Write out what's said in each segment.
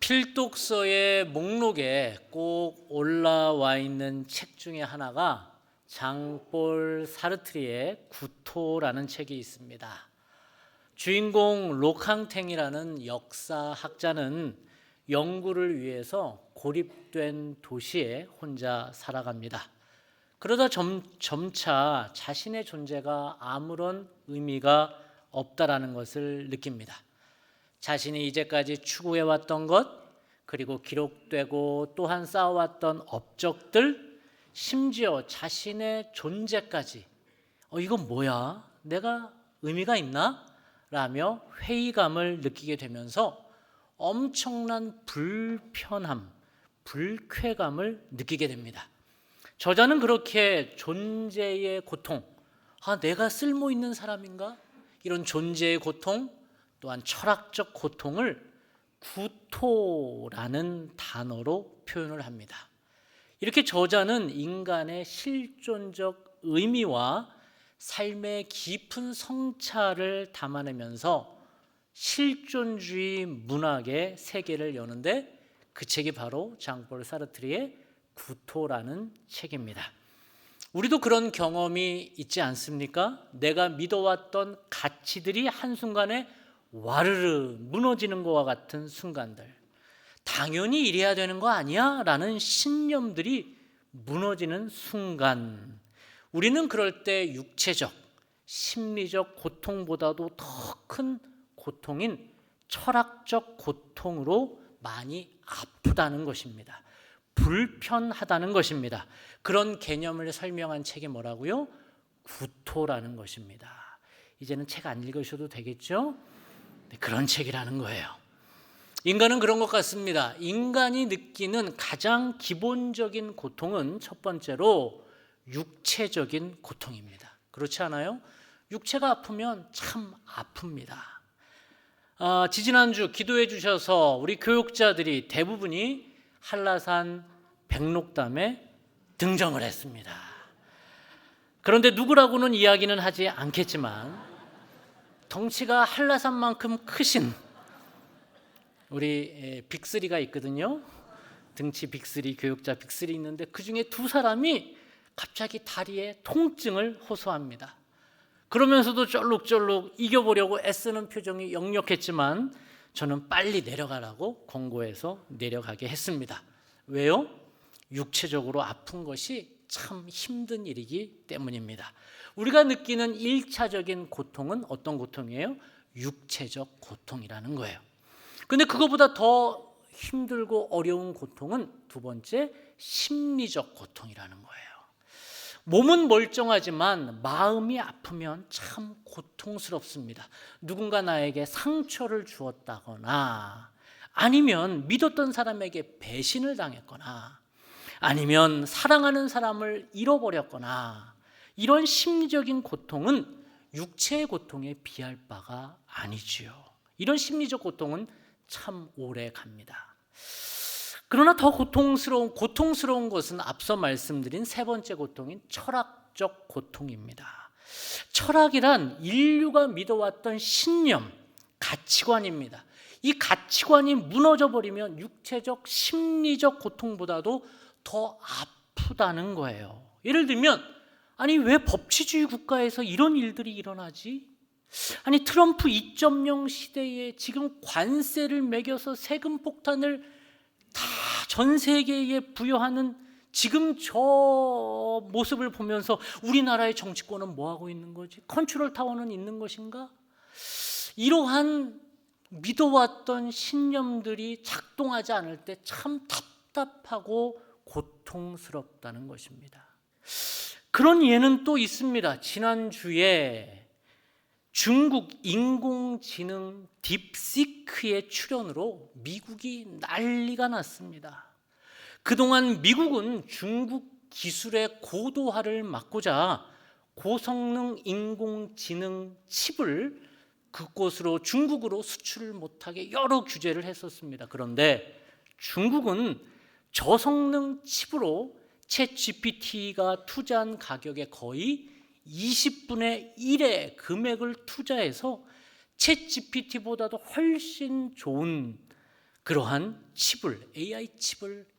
필독서의 목록에 꼭 올라와 있는 책 중에 하나가 장볼 사르트리의 구토라는 책이 있습니다. 주인공 록캉탱이라는 역사학자는 연구를 위해서 고립된 도시에 혼자 살아갑니다. 그러다 점차 자신의 존재가 아무런 의미가 없다라는 것을 느낍니다. 자신이 이제까지 추구해왔던 것, 그리고 기록되고 또한 쌓아왔던 업적들, 심지어 자신의 존재까지 이건 뭐야? 내가 의미가 있나? 라며 회의감을 느끼게 되면서 엄청난 불편함, 불쾌감을 느끼게 됩니다. 저자는 그렇게 존재의 고통, 내가 쓸모 있는 사람인가? 이런 존재의 고통, 또한 철학적 고통을 구토라는 단어로 표현을 합니다. 이렇게 저자는 인간의 실존적 의미와 삶의 깊은 성찰을 담아내면서 실존주의 문학의 세계를 여는데 그 책이 바로 장볼 사르트리의 구토라는 책입니다. 우리도 그런 경험이 있지 않습니까? 내가 믿어왔던 가치들이 한순간에 와르르 무너지는 것과 같은 순간들, 당연히 이래야 되는 거 아니야? 라는 신념들이 무너지는 순간, 우리는 그럴 때 육체적, 심리적 고통보다도 더 큰 고통인 철학적 고통으로 많이 아프다는 것입니다. 불편하다는 것입니다. 그런 개념을 설명한 책이 뭐라고요? 구토라는 것입니다. 이제는 책 안 읽으셔도 되겠죠? 그런 책이라는 거예요. 인간은 그런 것 같습니다. 인간이 느끼는 가장 기본적인 고통은 첫 번째로 육체적인 고통입니다. 그렇지 않아요? 육체가 아프면 참 아픕니다. 지지난주 기도해 주셔서 우리 교육자들이 대부분이 한라산 백록담에 등정을 했습니다. 그런데 누구라고는 이야기는 하지 않겠지만 덩치가 한라산만큼 크신 우리 빅3가 있거든요. 등치 빅3, 교육자 빅3 있는데 그 중에 두 사람이 갑자기 다리에 통증을 호소합니다. 그러면서도 쩔룩쩔룩 이겨보려고 애쓰는 표정이 역력했지만 저는 빨리 내려가라고 권고해서 내려가게 했습니다. 왜요? 육체적으로 아픈 것이 참 힘든 일이기 때문입니다. 우리가 느끼는 1차적인 고통은 어떤 고통이에요? 육체적 고통이라는 거예요. 근데 그거보다 더 힘들고 어려운 고통은 두 번째, 심리적 고통이라는 거예요. 몸은 멀쩡하지만 마음이 아프면 참 고통스럽습니다. 누군가 나에게 상처를 주었다거나 아니면 믿었던 사람에게 배신을 당했거나 아니면 사랑하는 사람을 잃어버렸거나 이런 심리적인 고통은 육체의 고통에 비할 바가 아니지요. 이런 심리적 고통은 참 오래 갑니다. 그러나 더 고통스러운 것은 앞서 말씀드린 세 번째 고통인 철학적 고통입니다. 철학이란 인류가 믿어왔던 신념, 가치관입니다. 이 가치관이 무너져 버리면 육체적, 심리적 고통보다도 더 아프다는 거예요. 예를 들면 왜 법치주의 국가에서 이런 일들이 일어나지? 트럼프 2.0 시대에 지금 관세를 매겨서 세금 폭탄을 다 전 세계에 부여하는 지금 저 모습을 보면서 우리나라의 정치권은 뭐하고 있는 거지? 컨트롤 타워는 있는 것인가? 이러한 믿어왔던 신념들이 작동하지 않을 때 참 답답하고 고통스럽다는 것입니다. 그런 예는 또 있습니다. 지난주에 중국 인공지능 딥시크의 출현으로 미국이 난리가 났습니다. 그동안 미국은 중국 기술의 고도화를 막고자 고성능 인공지능 칩을 그곳으로 중국으로 수출을 못하게 여러 규제를 했었습니다. 그런데 중국은 저성능 칩으로 챗 GPT가 투자한 가격의 거의 20분의 1의 금액을 투자해서 챗 GPT보다도 훨씬 좋은 그러한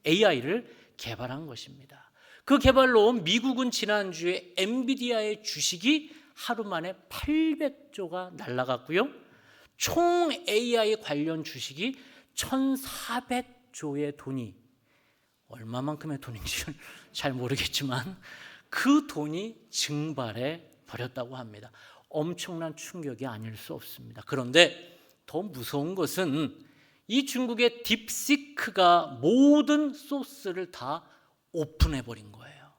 AI를 개발한 것입니다. 그 개발로 미국은 지난주에 엔비디아의 주식이 하루 만에 800조가 날아갔고요. 총 AI 관련 주식이 1,400조의 돈이, 얼마만큼의 돈인지 잘 모르겠지만 그 돈이 증발해 버렸다고 합니다. 엄청난 충격이 아닐 수 없습니다. 그런데 더 무서운 것은 이 중국의 딥시크가 모든 소스를 다 오픈해 버린 거예요.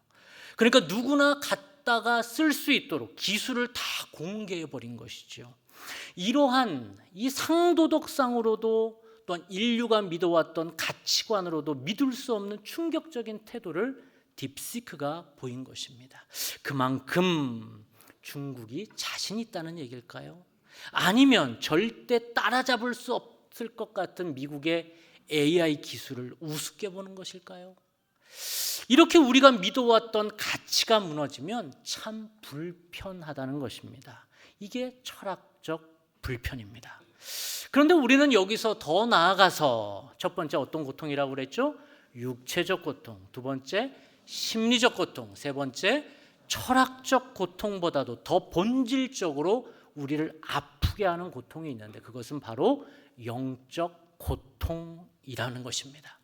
그러니까 누구나 갖다가 쓸 수 있도록 기술을 다 공개해 버린 것이죠. 이러한 이 상도덕상으로도 또한 인류가 믿어왔던 가치관으로도 믿을 수 없는 충격적인 태도를 딥시크가 보인 것입니다. 그만큼 중국이 자신 있다는 얘기일까요? 아니면 절대 따라잡을 수 없을 것 같은 미국의 AI 기술을 우습게 보는 것일까요? 이렇게 우리가 믿어왔던 가치가 무너지면 참 불편하다는 것입니다. 이게 철학적 불편입니다. 그런데 우리는 여기서 더 나아가서 첫 번째 어떤 고통이라고 그랬죠? 육체적 고통, 두 번째 심리적 고통, 세 번째 철학적 고통보다도 더 본질적으로 우리를 아프게 하는 고통이 있는데 그것은 바로 영적 고통이라는 것입니다.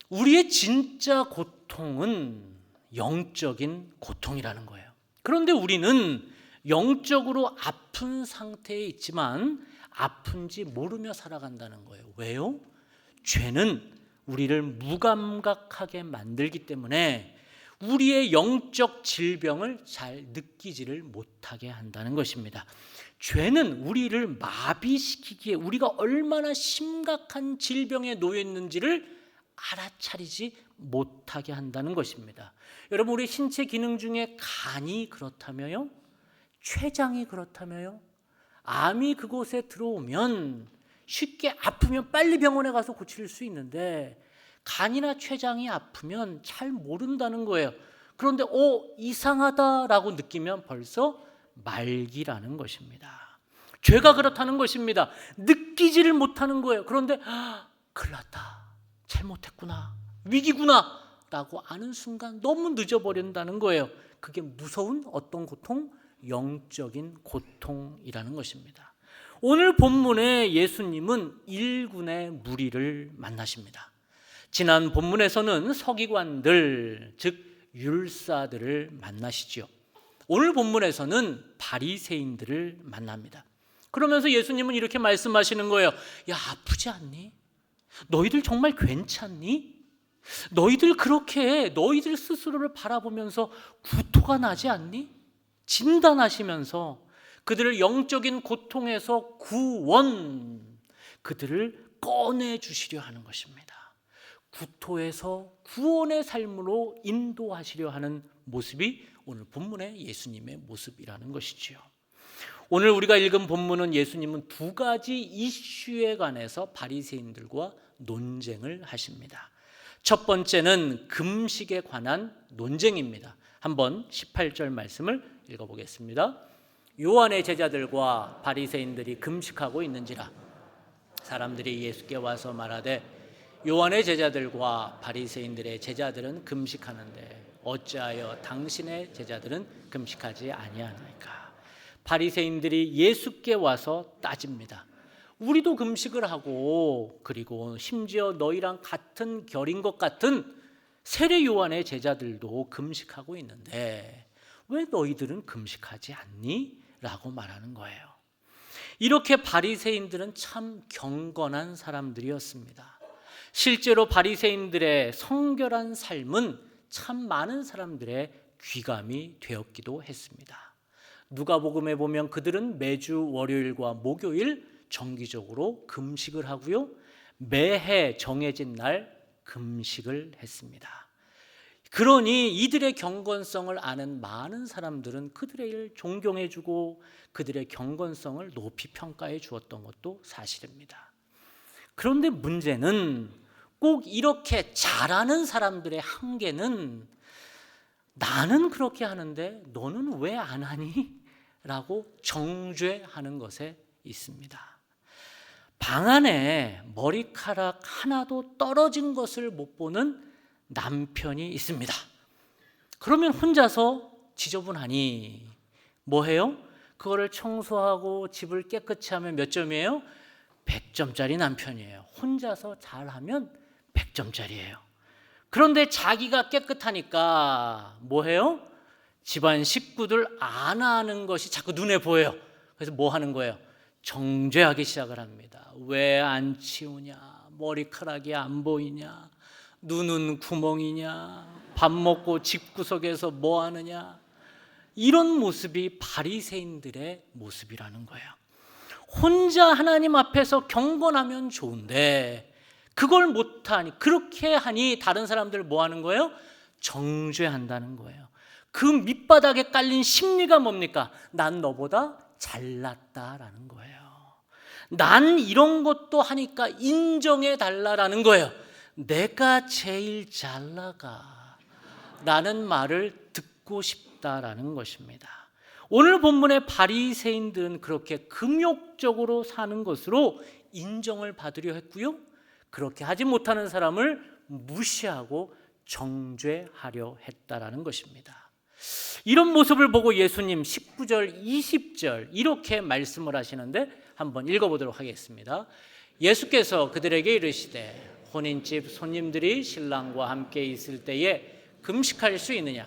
우리의 진짜 고통은 영적인 고통이라는 거예요. 그런데 우리는 영적으로 아픈 상태에 있지만 아픈지 모르며 살아간다는 거예요. 왜요? 죄는 우리를 무감각하게 만들기 때문에 우리의 영적 질병을 잘 느끼지를 못하게 한다는 것입니다. 죄는 우리를 마비시키기에 우리가 얼마나 심각한 질병에 놓여 있는지를 알아차리지 못하게 한다는 것입니다. 여러분, 우리 신체 기능 중에 간이 그렇다며요? 췌장이 그렇다며요? 암이 그곳에 들어오면 쉽게 아프면 빨리 병원에 가서 고칠 수 있는데 간이나 췌장이 아프면 잘 모른다는 거예요. 그런데 이상하다라고 느끼면 벌써 말기라는 것입니다. 죄가 그렇다는 것입니다. 느끼지를 못하는 거예요. 그런데 큰일 났다, 잘못했구나, 위기구나 라고 아는 순간 너무 늦어버린다는 거예요. 그게 무서운 어떤 고통? 영적인 고통이라는 것입니다. 오늘 본문에 예수님은 일군의 무리를 만나십니다. 지난 본문에서는 서기관들, 즉 율사들을 만나시죠. 오늘 본문에서는 바리새인들을 만납니다. 그러면서 예수님은 이렇게 말씀하시는 거예요. 야, 아프지 않니? 너희들 정말 괜찮니? 너희들 그렇게 너희들 스스로를 바라보면서 구토가 나지 않니? 진단하시면서 그들을 영적인 고통에서 그들을 꺼내주시려 하는 것입니다. 구토에서 구원의 삶으로 인도하시려 하는 모습이 오늘 본문의 예수님의 모습이라는 것이지요. 오늘 우리가 읽은 본문은 예수님은 두 가지 이슈에 관해서 바리새인들과 논쟁을 하십니다. 첫 번째는 금식에 관한 논쟁입니다. 한번 18절 말씀을 읽어보겠습니다. 요한의 제자들과 바리새인들이 금식하고 있는지라 사람들이 예수께 와서 말하되 요한의 제자들과 바리새인들의 제자들은 금식하는데 어찌하여 당신의 제자들은 금식하지 아니하나이까? 바리새인들이 예수께 와서 따집니다. 우리도 금식을 하고 그리고 심지어 너희랑 같은 결인 것 같은 세례 요한의 제자들도 금식하고 있는데 왜 너희들은 금식하지 않니? 라고 말하는 거예요. 이렇게 바리새인들은 참 경건한 사람들이었습니다. 실제로 바리새인들의 성결한 삶은 참 많은 사람들의 귀감이 되었기도 했습니다. 누가복음에 보면 그들은 매주 월요일과 목요일 정기적으로 금식을 하고요, 매해 정해진 날 금식을 했습니다. 그러니 이들의 경건성을 아는 많은 사람들은 그들을 존경해주고 그들의 경건성을 높이 평가해 주었던 것도 사실입니다. 그런데 문제는 꼭 이렇게 잘하는 사람들의 한계는 나는 그렇게 하는데 너는 왜 안 하니? 라고 정죄하는 것에 있습니다. 방 안에 머리카락 하나도 떨어진 것을 못 보는 남편이 있습니다. 그러면 혼자서 지저분하니 뭐 해요? 그거를 청소하고 집을 깨끗이 하면 몇 점이에요? 100점짜리 남편이에요. 혼자서 잘하면 100점짜리예요. 그런데 자기가 깨끗하니까 뭐 해요? 집안 식구들 안 하는 것이 자꾸 눈에 보여요. 그래서 뭐 하는 거예요? 정죄하기 시작을 합니다. 왜 안 치우냐? 머리카락이 안 보이냐? 눈은 구멍이냐? 밥 먹고 집구석에서 뭐 하느냐? 이런 모습이 바리새인들의 모습이라는 거예요. 혼자 하나님 앞에서 경건하면 좋은데 그걸 못하니, 그렇게 하니 다른 사람들 뭐 하는 거예요? 정죄한다는 거예요. 그 밑바닥에 깔린 심리가 뭡니까? 난 너보다 잘났다라는 거예요. 난 이런 것도 하니까 인정해 달라라는 거예요. 내가 제일 잘 나가 라는 말을 듣고 싶다라는 것입니다. 오늘 본문의 바리새인들은 그렇게 금욕적으로 사는 것으로 인정을 받으려 했고요, 그렇게 하지 못하는 사람을 무시하고 정죄하려 했다라는 것입니다. 이런 모습을 보고 예수님 19절, 20절 이렇게 말씀을 하시는데 한번 읽어보도록 하겠습니다. 예수께서 그들에게 이르시되 혼인집 손님들이 신랑과 함께 있을 때에 금식할 수 있느냐?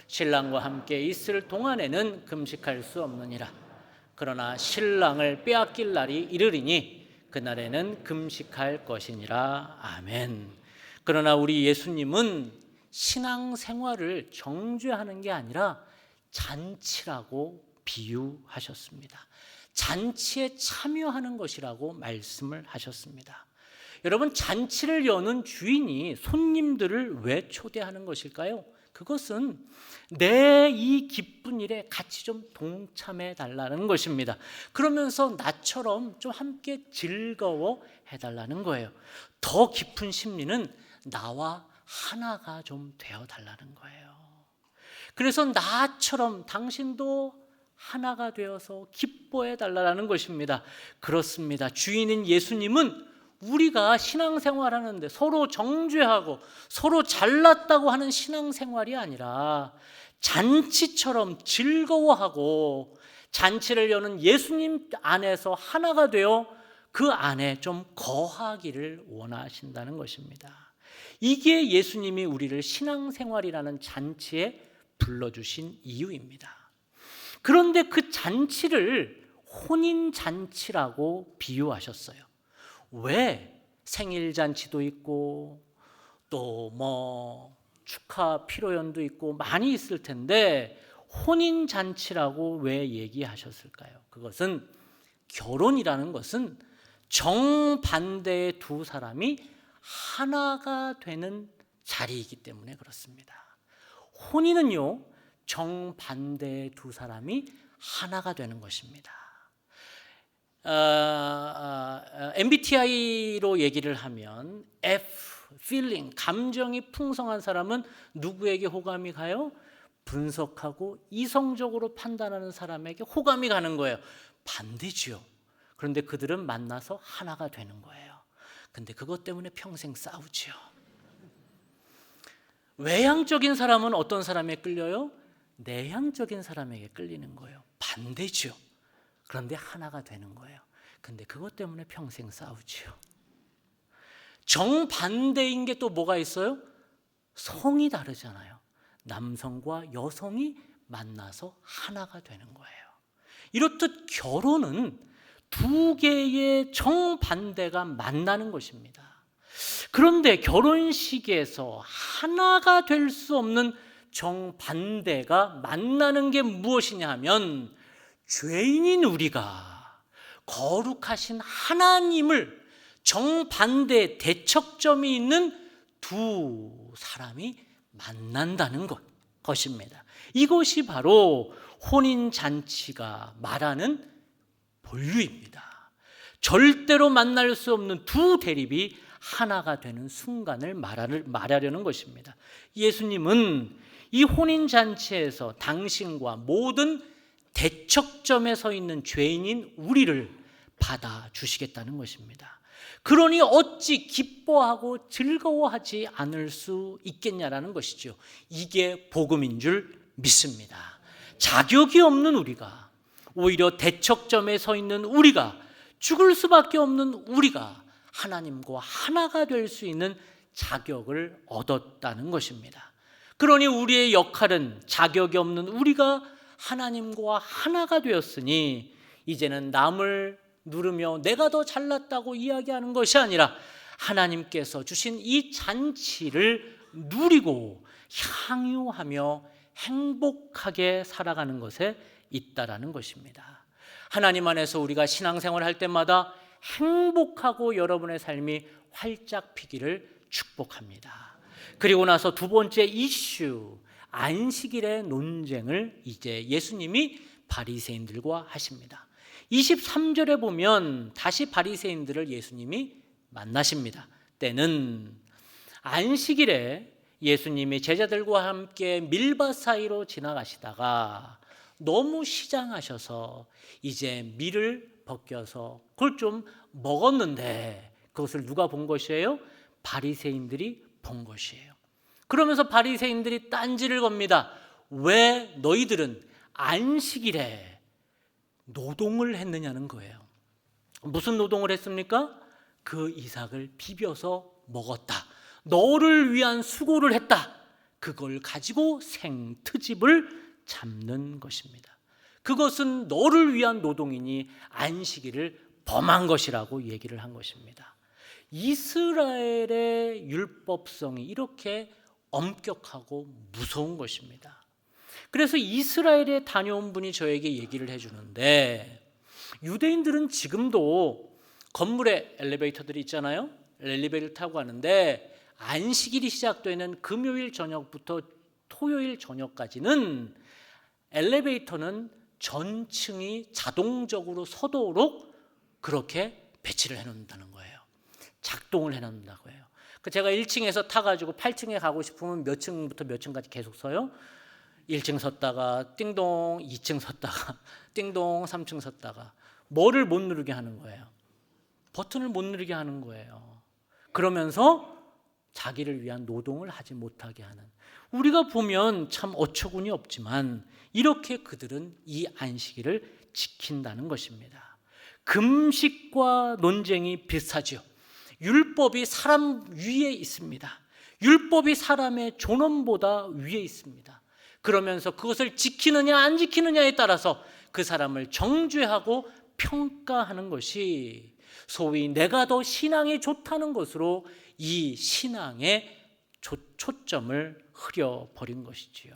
신랑과 함께 있을 동안에는 금식할 수 없느니라. 그러나 신랑을 빼앗길 날이 이르리니 그날에는 금식할 것이니라. 아멘. 그러나 우리 예수님은 신앙생활을 정죄하는 게 아니라 잔치라고 비유하셨습니다. 잔치에 참여하는 것이라고 말씀을 하셨습니다. 여러분, 잔치를 여는 주인이 손님들을 왜 초대하는 것일까요? 그것은 내 이 기쁜 일에 같이 좀 동참해 달라는 것입니다. 그러면서 나처럼 좀 함께 즐거워해 달라는 거예요. 더 깊은 심리는 나와 하나가 좀 되어 달라는 거예요. 그래서 나처럼 당신도 하나가 되어서 기뻐해 달라는 것입니다. 그렇습니다. 주인인 예수님은 우리가 신앙생활하는데 서로 정죄하고 서로 잘났다고 하는 신앙생활이 아니라 잔치처럼 즐거워하고 잔치를 여는 예수님 안에서 하나가 되어 그 안에 좀 거하기를 원하신다는 것입니다. 이게 예수님이 우리를 신앙생활이라는 잔치에 불러주신 이유입니다. 그런데 그 잔치를 혼인잔치라고 비유하셨어요. 왜? 생일잔치도 있고 또 뭐 축하 피로연도 있고 많이 있을 텐데 혼인잔치라고 왜 얘기하셨을까요? 그것은 결혼이라는 것은 정반대의 두 사람이 하나가 되는 자리이기 때문에 그렇습니다. 혼인은요, 정반대의 두 사람이 하나가 되는 것입니다. MBTI로 얘기를 하면 F, feeling, 감정이 풍성한 사람은 누구에게 호감이 가요? 분석하고 이성적으로 판단하는 사람에게 호감이 가는 거예요. 반대지요. 그런데 그들은 만나서 하나가 되는 거예요. 근데 그것 때문에 평생 싸우지요. 외향적인 사람은 어떤 사람에 끌려요? 내향적인 사람에게 끌리는 거예요. 반대지요. 그런데 하나가 되는 거예요. 근데 그것 때문에 평생 싸우지요. 정반대인 게 또 뭐가 있어요? 성이 다르잖아요. 남성과 여성이 만나서 하나가 되는 거예요. 이렇듯 결혼은 두 개의 정반대가 만나는 것입니다. 그런데 결혼식에서 하나가 될 수 없는 정반대가 만나는 게 무엇이냐 하면 죄인인 우리가 거룩하신 하나님을 정반대 대척점이 있는 두 사람이 만난다는 것입니다. 이것이 바로 혼인잔치가 말하는 본류입니다. 절대로 만날 수 없는 두 대립이 하나가 되는 순간을 말하려는 것입니다. 예수님은 이 혼인잔치에서 당신과 모든 대척점에 서 있는 죄인인 우리를 받아주시겠다는 것입니다. 그러니 어찌 기뻐하고 즐거워하지 않을 수 있겠냐라는 것이죠. 이게 복음인 줄 믿습니다. 자격이 없는 우리가, 오히려 대척점에 서 있는 우리가, 죽을 수밖에 없는 우리가 하나님과 하나가 될 수 있는 자격을 얻었다는 것입니다. 그러니 우리의 역할은, 자격이 없는 우리가 하나님과 하나가 되었으니 이제는 남을 누르며 내가 더 잘났다고 이야기하는 것이 아니라 하나님께서 주신 이 잔치를 누리고 향유하며 행복하게 살아가는 것에 있다라는 것입니다. 하나님 안에서 우리가 신앙생활을 할 때마다 행복하고 여러분의 삶이 활짝 피기를 축복합니다. 그리고 나서 두 번째 이슈, 안식일의 논쟁을 이제 예수님이 바리새인들과 하십니다. 23절에 보면 다시 바리새인들을 예수님이 만나십니다. 때는 안식일에 예수님이 제자들과 함께 밀밭 사이로 지나가시다가 너무 시장하셔서 이제 밀을 벗겨서 그걸 좀 먹었는데, 그것을 누가 본 것이에요? 바리새인들이 본 것이에요. 그러면서 바리새인들이 딴지를 겁니다. 왜 너희들은 안식일에 노동을 했느냐는 거예요. 무슨 노동을 했습니까? 그 이삭을 비벼서 먹었다. 너를 위한 수고를 했다. 그걸 가지고 생트집을 잡는 것입니다. 그것은 너를 위한 노동이니 안식일을 범한 것이라고 얘기를 한 것입니다. 이스라엘의 율법성이 이렇게 엄격하고 무서운 것입니다. 그래서 이스라엘에 다녀온 분이 저에게 얘기를 해주는데, 유대인들은 지금도 건물에 엘리베이터들이 있잖아요. 엘리베이터를 타고 가는데 안식일이 시작되는 금요일 저녁부터 토요일 저녁까지는 엘리베이터는 전층이 자동적으로 서도록 그렇게 배치를 해놓는다는 거예요. 작동을 해놓는다고 해요. 제가 1층에서 타가지고 8층에 가고 싶으면 몇 층부터 몇 층까지 계속 서요. 1층 섰다가 띵동 2층 섰다가 띵동 3층 섰다가 뭐를 못 누르게 하는 거예요? 버튼을 못 누르게 하는 거예요. 그러면서 자기를 위한 노동을 하지 못하게 하는, 우리가 보면 참 어처구니 없지만 이렇게 그들은 이 안식일을 지킨다는 것입니다. 금식과 논쟁이 비슷하죠. 율법이 사람 위에 있습니다. 율법이 사람의 존엄보다 위에 있습니다. 그러면서 그것을 지키느냐 안 지키느냐에 따라서 그 사람을 정죄하고 평가하는 것이 소위 내가 더 신앙이 좋다는 것으로 이 신앙의 초점을 흐려버린 것이지요.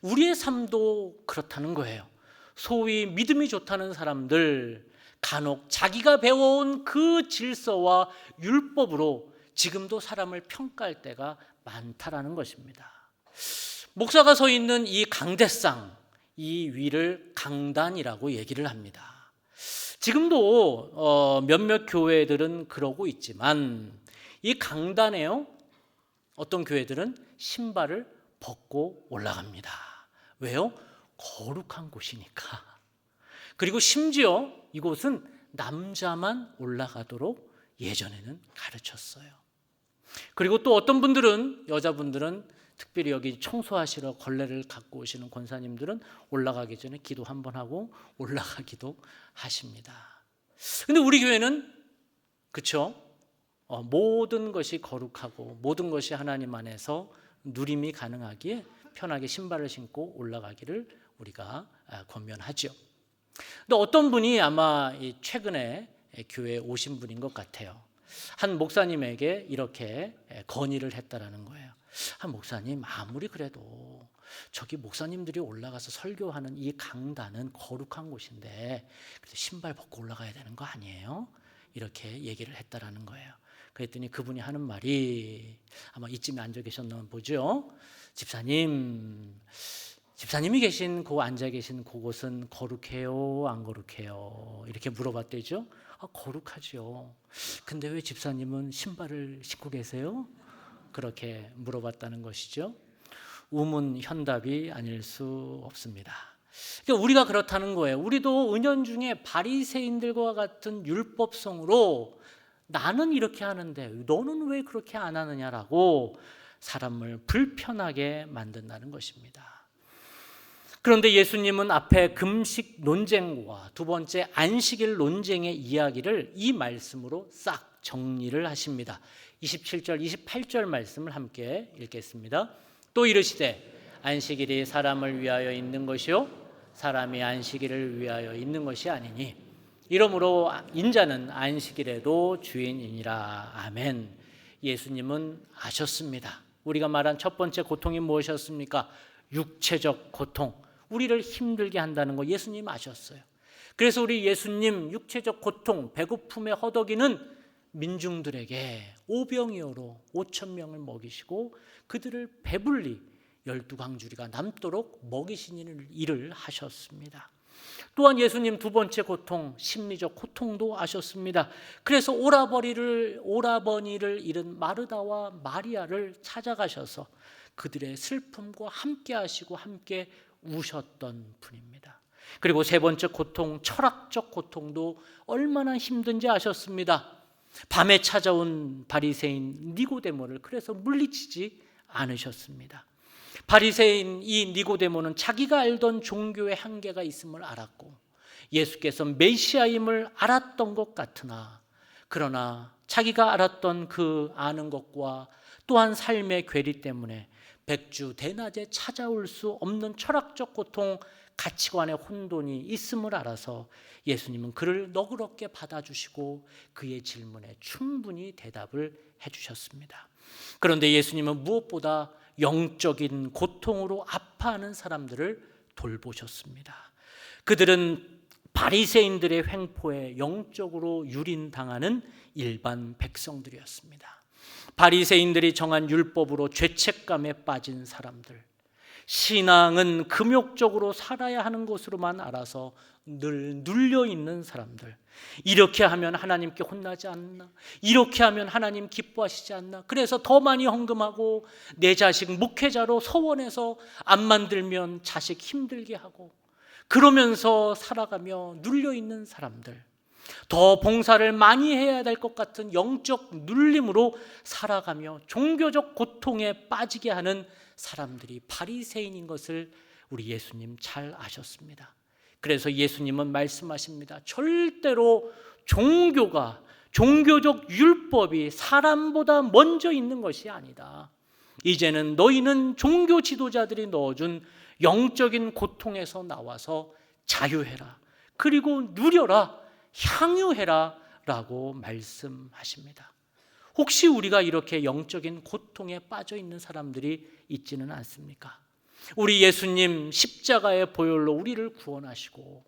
우리의 삶도 그렇다는 거예요. 소위 믿음이 좋다는 사람들, 간혹 자기가 배워온 그 질서와 율법으로 지금도 사람을 평가할 때가 많다라는 것입니다. 목사가 서 있는 이 강대상, 이 위를 강단이라고 얘기를 합니다. 지금도 몇몇 교회들은 그러고 있지만 이 강단에요, 어떤 교회들은 신발을 벗고 올라갑니다. 왜요? 거룩한 곳이니까. 그리고 심지어 이곳은 남자만 올라가도록 예전에는 가르쳤어요. 그리고 또 어떤 분들은, 여자분들은 특별히 여기 청소하시러 걸레를 갖고 오시는 권사님들은 올라가기 전에 기도 한번 하고 올라가기도 하십니다. 근데 우리 교회는 그렇죠? 모든 것이 거룩하고 모든 것이 하나님 안에서 누림이 가능하기에 편하게 신발을 신고 올라가기를 우리가 권면하죠. 근데 어떤 분이 아마 최근에 교회에 오신 분인 것 같아요. 한 목사님에게 이렇게 건의를 했다라는 거예요. 한 목사님, 아무리 그래도 저기 목사님들이 올라가서 설교하는 이 강단은 거룩한 곳인데 그래서 신발 벗고 올라가야 되는 거 아니에요? 이렇게 얘기를 했다라는 거예요. 그랬더니 그분이 하는 말이, 아마 이쯤에 앉아 계셨나 보죠. 집사님이 계신 앉아 계신 그곳은 거룩해요, 안 거룩해요? 이렇게 물어봤대죠. 거룩하죠. 근데 왜 집사님은 신발을 신고 계세요? 그렇게 물어봤다는 것이죠. 우문현답이 아닐 수 없습니다. 그러니까 우리가 그렇다는 거예요. 우리도 은연중에 바리새인들과 같은 율법성으로 나는 이렇게 하는데 너는 왜 그렇게 안 하느냐라고 사람을 불편하게 만든다는 것입니다. 그런데 예수님은 앞에 금식 논쟁과 두 번째 안식일 논쟁의 이야기를 이 말씀으로 싹 정리를 하십니다. 27절, 28절 말씀을 함께 읽겠습니다. 또 이르시되 안식일이 사람을 위하여 있는 것이요 사람이 안식일을 위하여 있는 것이 아니니 이러므로 인자는 안식일에도 주인이니라. 아멘. 예수님은 아셨습니다. 우리가 말한 첫 번째 고통이 무엇이었습니까? 육체적 고통, 우리를 힘들게 한다는 거 예수님 아셨어요. 그래서 우리 예수님 육체적 고통, 배고픔의 허덕이는 민중들에게 오병이어로 5천 명을 먹이시고 그들을 배불리 12광주리가 남도록 먹이시는 일을 하셨습니다. 또한 예수님 두 번째 고통, 심리적 고통도 아셨습니다. 그래서 오라버니를 잃은 마르다와 마리아를 찾아가셔서 그들의 슬픔과 함께 하시고 함께 우셨던 분입니다. 그리고 세 번째 고통, 철학적 고통도 얼마나 힘든지 아셨습니다. 밤에 찾아온 바리새인 니고데모를 그래서 물리치지 않으셨습니다. 바리새인 이 니고데모는 자기가 알던 종교의 한계가 있음을 알았고 예수께서 메시아임을 알았던 것 같으나 그러나 자기가 알았던 그 아는 것과 또한 삶의 괴리 때문에 백주 대낮에 찾아올 수 없는 철학적 고통, 가치관의 혼돈이 있음을 알아서 예수님은 그를 너그럽게 받아주시고 그의 질문에 충분히 대답을 해주셨습니다. 그런데 예수님은 무엇보다 영적인 고통으로 아파하는 사람들을 돌보셨습니다. 그들은 바리새인들의 횡포에 영적으로 유린당하는 일반 백성들이었습니다. 바리새인들이 정한 율법으로 죄책감에 빠진 사람들, 신앙은 금욕적으로 살아야 하는 것으로만 알아서 늘 눌려있는 사람들, 이렇게 하면 하나님께 혼나지 않나? 이렇게 하면 하나님 기뻐하시지 않나? 그래서 더 많이 헌금하고 내 자식 목회자로 서원해서 안 만들면 자식 힘들게 하고 그러면서 살아가며 눌려있는 사람들, 더 봉사를 많이 해야 될 것 같은 영적 눌림으로 살아가며 종교적 고통에 빠지게 하는 사람들이 바리새인인 것을 우리 예수님 잘 아셨습니다. 그래서 예수님은 말씀하십니다. 절대로 종교적 율법이 사람보다 먼저 있는 것이 아니다. 이제는 너희는 종교 지도자들이 넣어준 영적인 고통에서 나와서 자유해라. 그리고 누려라. 향유해라 라고 말씀하십니다. 혹시 우리가 이렇게 영적인 고통에 빠져 있는 사람들이 있지는 않습니까? 우리 예수님 십자가의 보혈로 우리를 구원하시고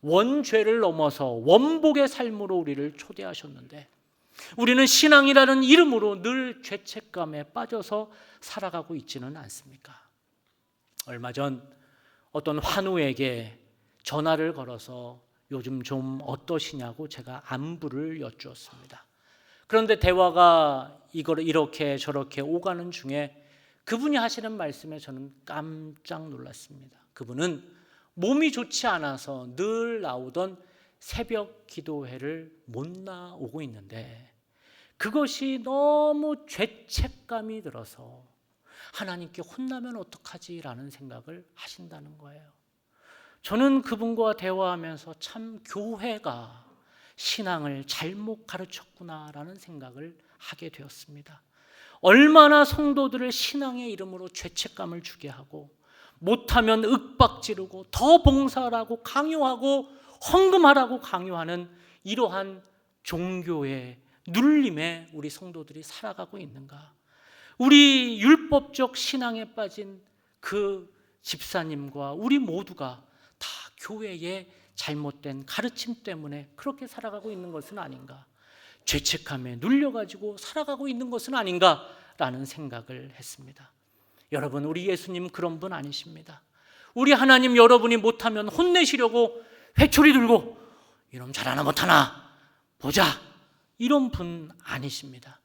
원죄를 넘어서 원복의 삶으로 우리를 초대하셨는데 우리는 신앙이라는 이름으로 늘 죄책감에 빠져서 살아가고 있지는 않습니까? 얼마 전 어떤 환우에게 전화를 걸어서 요즘 좀 어떠시냐고 제가 안부를 여쭈었습니다. 그런데 대화가 이렇게 저렇게 오가는 중에 그분이 하시는 말씀에 저는 깜짝 놀랐습니다. 그분은 몸이 좋지 않아서 늘 나오던 새벽 기도회를 못 나오고 있는데 그것이 너무 죄책감이 들어서 하나님께 혼나면 어떡하지라는 생각을 하신다는 거예요. 저는 그분과 대화하면서 참 교회가 신앙을 잘못 가르쳤구나라는 생각을 하게 되었습니다. 얼마나 성도들을 신앙의 이름으로 죄책감을 주게 하고 못하면 윽박지르고 더 봉사하라고 강요하고 헌금하라고 강요하는 이러한 종교의 눌림에 우리 성도들이 살아가고 있는가? 우리 율법적 신앙에 빠진 그 집사님과 우리 모두가 다 교회의 잘못된 가르침 때문에 그렇게 살아가고 있는 것은 아닌가? 죄책감에 눌려가지고 살아가고 있는 것은 아닌가라는 생각을 했습니다. 여러분, 우리 예수님 그런 분 아니십니다. 우리 하나님 여러분이 못하면 혼내시려고 회초리 들고 이놈 잘하나 못하나 보자 이런 분 아니십니다.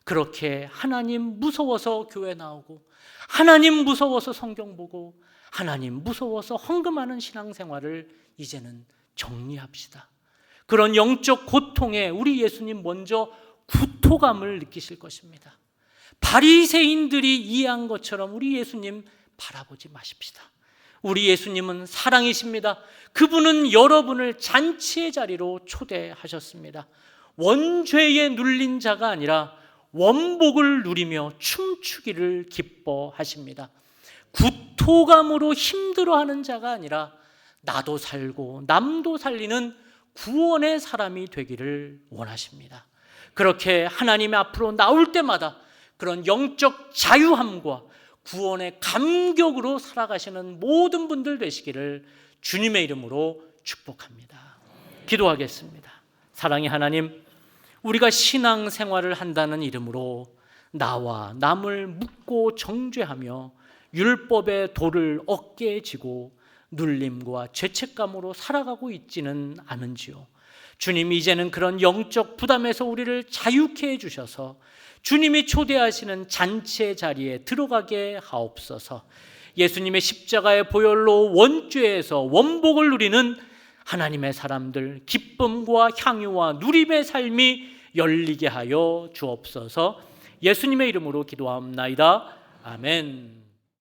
그렇게 하나님 무서워서 교회 나오고 하나님 무서워서 성경 보고 하나님 무서워서 헌금하는 신앙생활을 이제는 정리합시다. 그런 영적 고통에 우리 예수님 먼저 구토감을 느끼실 것입니다. 바리새인들이 이해한 것처럼 우리 예수님 바라보지 마십시다. 우리 예수님은 사랑이십니다. 그분은 여러분을 잔치의 자리로 초대하셨습니다. 원죄에 눌린 자가 아니라 원복을 누리며 춤추기를 기뻐하십니다. 구토감으로 힘들어하는 자가 아니라 나도 살고 남도 살리는 구원의 사람이 되기를 원하십니다. 그렇게 하나님 앞으로 나올 때마다 그런 영적 자유함과 구원의 감격으로 살아가시는 모든 분들 되시기를 주님의 이름으로 축복합니다. 기도하겠습니다. 사랑의 하나님, 우리가 신앙생활을 한다는 이름으로 나와 남을 묻고 정죄하며 율법의 도를 어깨에 지고 눌림과 죄책감으로 살아가고 있지는 않은지요. 주님, 이제는 그런 영적 부담에서 우리를 자유케 해주셔서 주님이 초대하시는 잔치의 자리에 들어가게 하옵소서. 예수님의 십자가의 보혈로 원죄에서 원복을 누리는 하나님의 사람들, 기쁨과 향유와 누림의 삶이 열리게 하여 주옵소서. 예수님의 이름으로 기도합나이다. 아멘.